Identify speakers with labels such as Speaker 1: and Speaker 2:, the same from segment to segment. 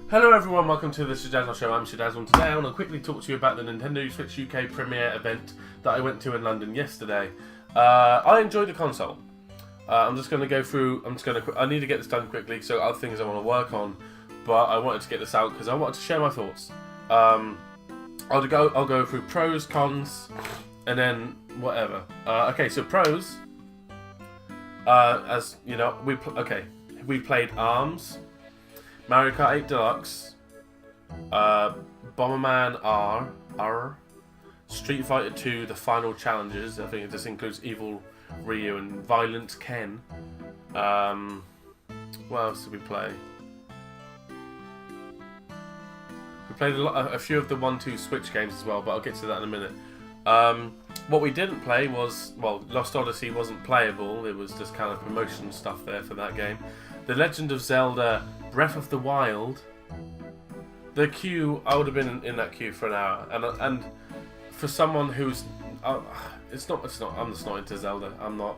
Speaker 1: Hello everyone, welcome to the Shidazzle show. I'm Shidazzle, and today I want to quickly talk to you about the Nintendo Switch UK premiere event that I went to in London yesterday. I enjoyed the console. I'm just going to go through, I need to get this done quickly, so other things I want to work on, but I wanted to get this out because I wanted to share my thoughts. I'll go through pros, cons, and then whatever. Okay, so pros, as you know, we played ARMS, Mario Kart 8 Deluxe, Bomberman R, Street Fighter 2, the final challenges. I think this includes Evil Ryu and Violent Ken. What else did we play? We played a few of the 1-2 Switch games as well, but I'll get to that in a minute. What we didn't play was, well, Lost Odyssey wasn't playable. It was just kind of promotion stuff there for that game. The Legend of Zelda Breath of the Wild, the queue, I would have been in that queue for an hour, and for someone who's, I'm just not into Zelda. I'm not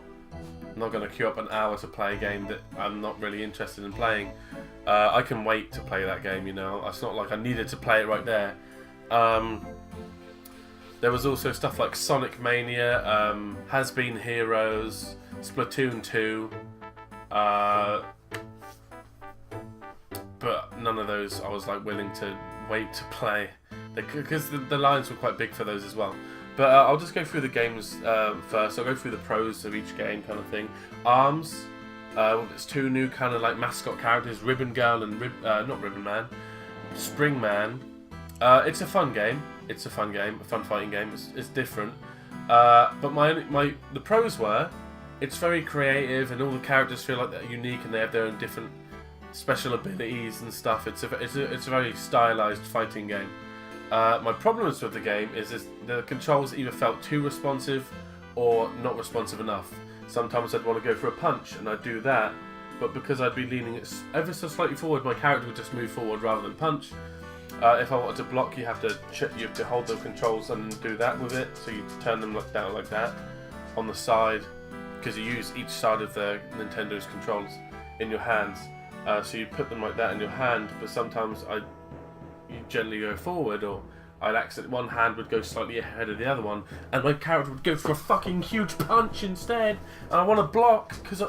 Speaker 1: going to queue up an hour to play a game that I'm not really interested in playing. I can wait to play that game, you know. It's not like I needed to play it right there. There was also stuff like Sonic Mania, Has Been Heroes, Splatoon 2, but none of those I was like willing to wait to play, because the lines were quite big for those as well. But I'll just go through the games first. I'll go through the pros of each game, kind of thing. ARMS, it's two new kind of like mascot characters, Ribbon Girl and not Ribbon Man, Spring Man. It's a fun game. It's a fun fighting game. It's different. But the pros were, it's very creative and all the characters feel like they're unique and they have their own different special abilities and stuff. It's a very stylized fighting game. My problems with the game is the controls either felt too responsive or not responsive enough. Sometimes I'd want to go for a punch and I'd do that, but because I'd be leaning it ever so slightly forward, my character would just move forward rather than punch. If I wanted to block, you have to hold the controls and do that with it. So you turn them down like that on the side, because you use each side of the Nintendo's controls in your hands. So you put them like that in your hand, but sometimes you gently go forward, or one hand would go slightly ahead of the other one, and my character would go for a fucking huge punch instead, and I want to block, because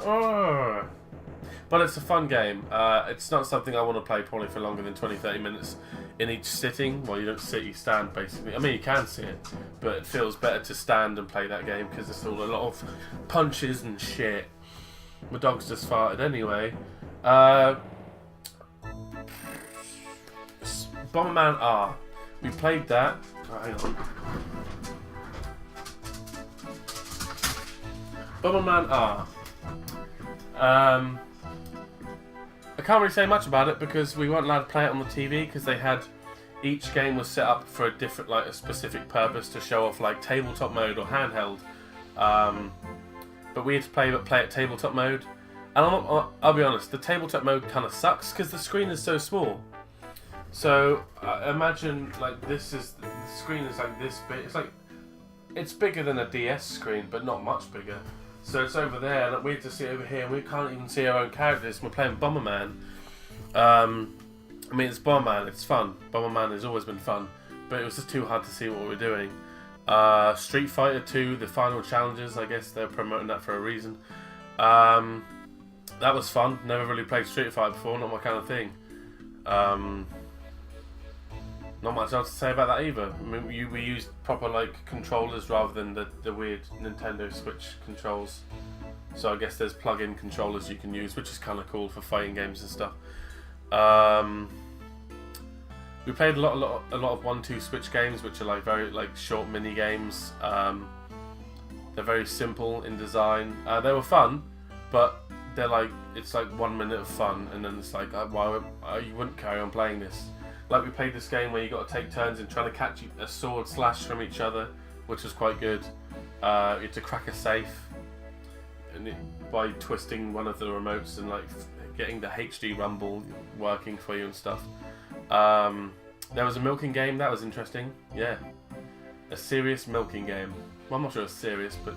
Speaker 1: But it's a fun game. It's not something I want to play probably for longer than 20-30 minutes in each sitting. Well, you don't sit, you stand basically. I mean, you can sit, but it feels better to stand and play that game because it's all a lot of punches and shit. My dog's just farted anyway. Bomberman R. We played that. Oh, hang on. Bomberman R. I can't really say much about it because we weren't allowed to play it on the TV because each game was set up for a specific purpose to show off like tabletop mode or handheld. But we had to play it tabletop mode. And I'll be honest, the tabletop mode kind of sucks because the screen is so small. So imagine like the screen is like this big. It's bigger than a DS screen, but not much bigger. So it's over there, and we have to sit over here, and we can't even see our own characters. We're playing Bomberman. I mean, it's Bomberman. It's fun. Bomberman has always been fun, but it was just too hard to see what we're doing. Street Fighter 2, the final challenges. I guess they're promoting that for a reason. That was fun. Never really played Street Fighter before. Not my kind of thing. Not much else to say about that either. I mean, we used proper like controllers rather than the weird Nintendo Switch controls. So I guess there's plug-in controllers you can use, which is kind of cool for fighting games and stuff. We played a lot of 1-2 Switch games, which are like very like short mini games. They're very simple in design. They were fun, but it's like 1 minute of fun, and then it's like why you wouldn't carry on playing this. Like we played this game where you got to take turns in trying to catch a sword slash from each other, which was quite good. You had to crack a safe by twisting one of the remotes and like getting the HD rumble working for you and stuff. There was a milking game that was interesting. Yeah, A serious milking game. Well, I'm not sure it's serious, but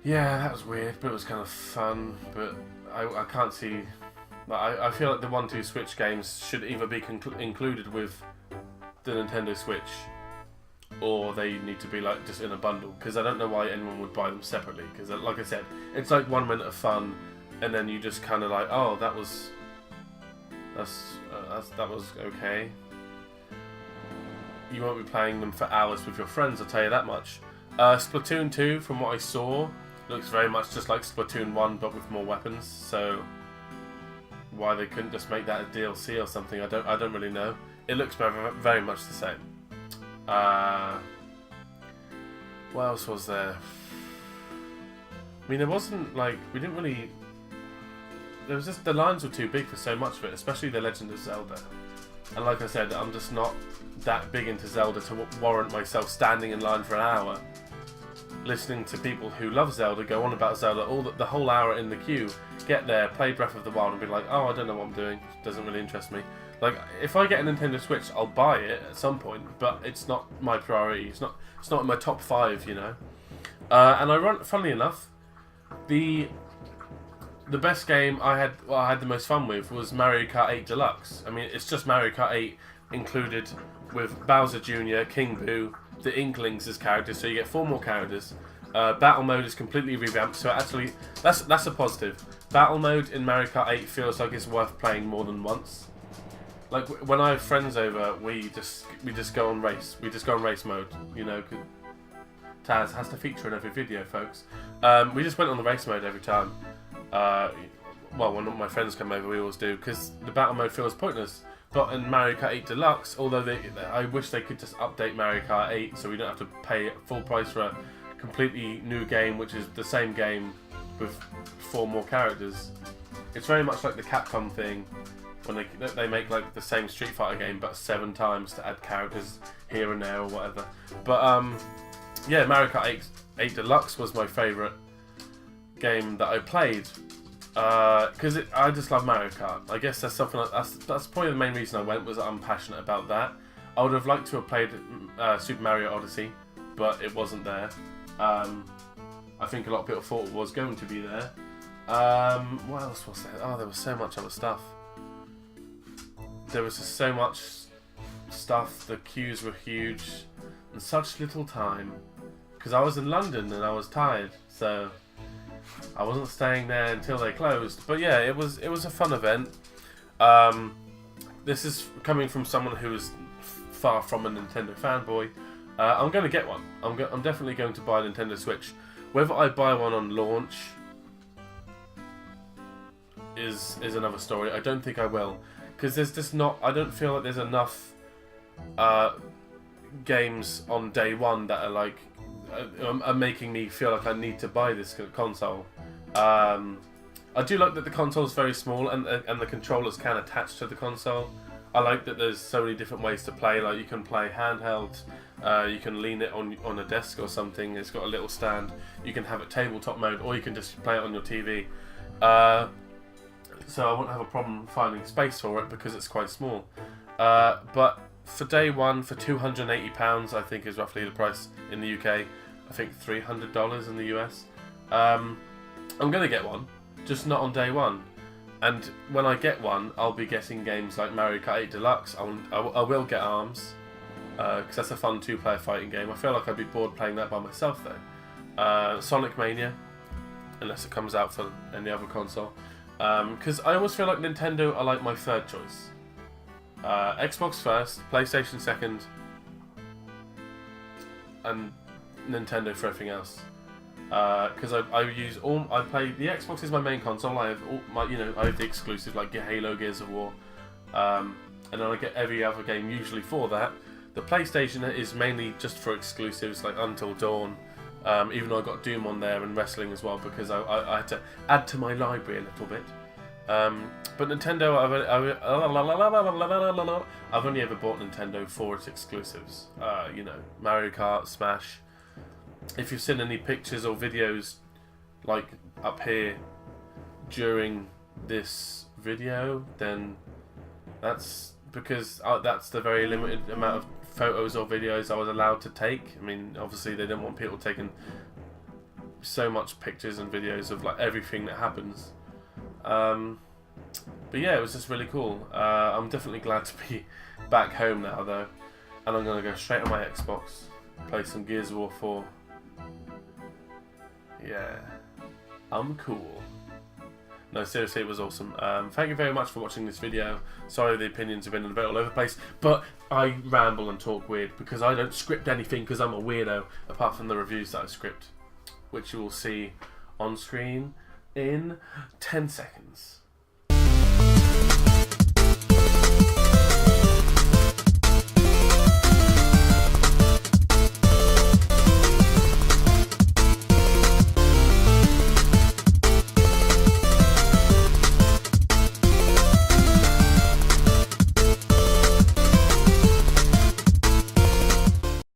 Speaker 1: yeah, that was weird, but it was kind of fun. But I can't see. I feel like the 1-2 Switch games should either be included with the Nintendo Switch, or they need to be like just in a bundle. Because I don't know why anyone would buy them separately. Because like I said, it's like 1 minute of fun, and then you just kind of like, oh, that was okay. You won't be playing them for hours with your friends, I'll tell you that much. Splatoon 2, from what I saw, looks very much just like Splatoon 1, but with more weapons. So why they couldn't just make that a DLC or something, I don't really know. It looks very much the same. What else was there? I mean, there wasn't like there was just, the lines were too big for so much of it, especially The Legend of Zelda. And like I said, I'm just not that big into Zelda to warrant myself standing in line for an hour listening to people who love Zelda go on about Zelda the whole hour in the queue, get there, play Breath of the Wild and be like, oh, I don't know what I'm doing, it doesn't really interest me. Like, if I get a Nintendo Switch, I'll buy it at some point, but it's not my priority. It's not in my top 5, you know. And funnily enough, the best game I had the most fun with was Mario Kart 8 Deluxe. I mean, it's just Mario Kart 8 included with Bowser Jr., King Boo, the Inklings as characters, so you get 4 more characters. Battle mode is completely revamped, so actually that's a positive. Battle mode in Mario Kart 8 feels like it's worth playing more than once. Like when I have friends over, we just go on race. We just go on race mode, you know. Taz has to feature in every video, folks. We just went on the race mode every time. Well, when my friends come over, we always do, because the battle mode feels pointless. But in Mario Kart 8 Deluxe, although I wish they could just update Mario Kart 8 so we don't have to pay full price for a completely new game, which is the same game with 4 more characters. It's very much like the Capcom thing, when they make like the same Street Fighter game but 7 times to add characters here and there or whatever. But yeah, Mario Kart 8 Deluxe was my favourite game that I played. Because I just love Mario Kart. I guess that's something that's probably the main reason I went, was that I'm passionate about that. I would have liked to have played Super Mario Odyssey, but it wasn't there. I think a lot of people thought it was going to be there. What else was there? Oh, there was so much other stuff. There was just so much stuff. The queues were huge, and such little time. Because I was in London and I was tired, so I wasn't staying there until they closed. But yeah, it was a fun event. This is coming from someone who is far from a Nintendo fanboy. I'm going to get one. I'm definitely going to buy a Nintendo Switch. Whether I buy one on launch is another story. I don't think I will, because there's just not. I don't feel like there's enough games on day one that are like are making me feel like I need to buy this console. I do like that the console is very small and the controllers can attach to the console. I like that there's so many different ways to play. Like you can play handheld, you can lean it on a desk or something. It's got a little stand. You can have it tabletop mode, or you can just play it on your TV. So I won't have a problem finding space for it because it's quite small. But for day one, for £280, I think is roughly the price in the UK. I think $300 in the US. I'm gonna get one, just not on day one. And when I get one, I'll be getting games like Mario Kart 8 Deluxe. I will get ARMS, because that's a fun 2-player fighting game. I feel like I'd be bored playing that by myself though. Sonic Mania, unless it comes out for any other console. Because I always feel like Nintendo are like my third choice. Xbox first, PlayStation second, and Nintendo for everything else. Because I play the Xbox is my main console. I have I have the exclusive like Halo, Gears of War, and then I get every other game usually for that. The PlayStation is mainly just for exclusives like Until Dawn, even though I got Doom on there and wrestling as well because I had to add to my library a little bit. But Nintendo, I've only ever bought Nintendo for its exclusives. Mario Kart, Smash. If you've seen any pictures or videos like up here during this video, then that's because that's the very limited amount of photos or videos I was allowed to take. I mean, obviously they didn't want people taking so much pictures and videos of like everything that happens. But yeah, it was just really cool. I'm definitely glad to be back home now though, and I'm gonna go straight on my Xbox, play some Gears of War 4. Yeah, I'm cool. No, seriously, it was awesome. Thank you very much for watching this video. Sorry the opinions have been a bit all over the place, but I ramble and talk weird because I don't script anything because I'm a weirdo, apart from the reviews that I script, which you will see on screen in 10 seconds.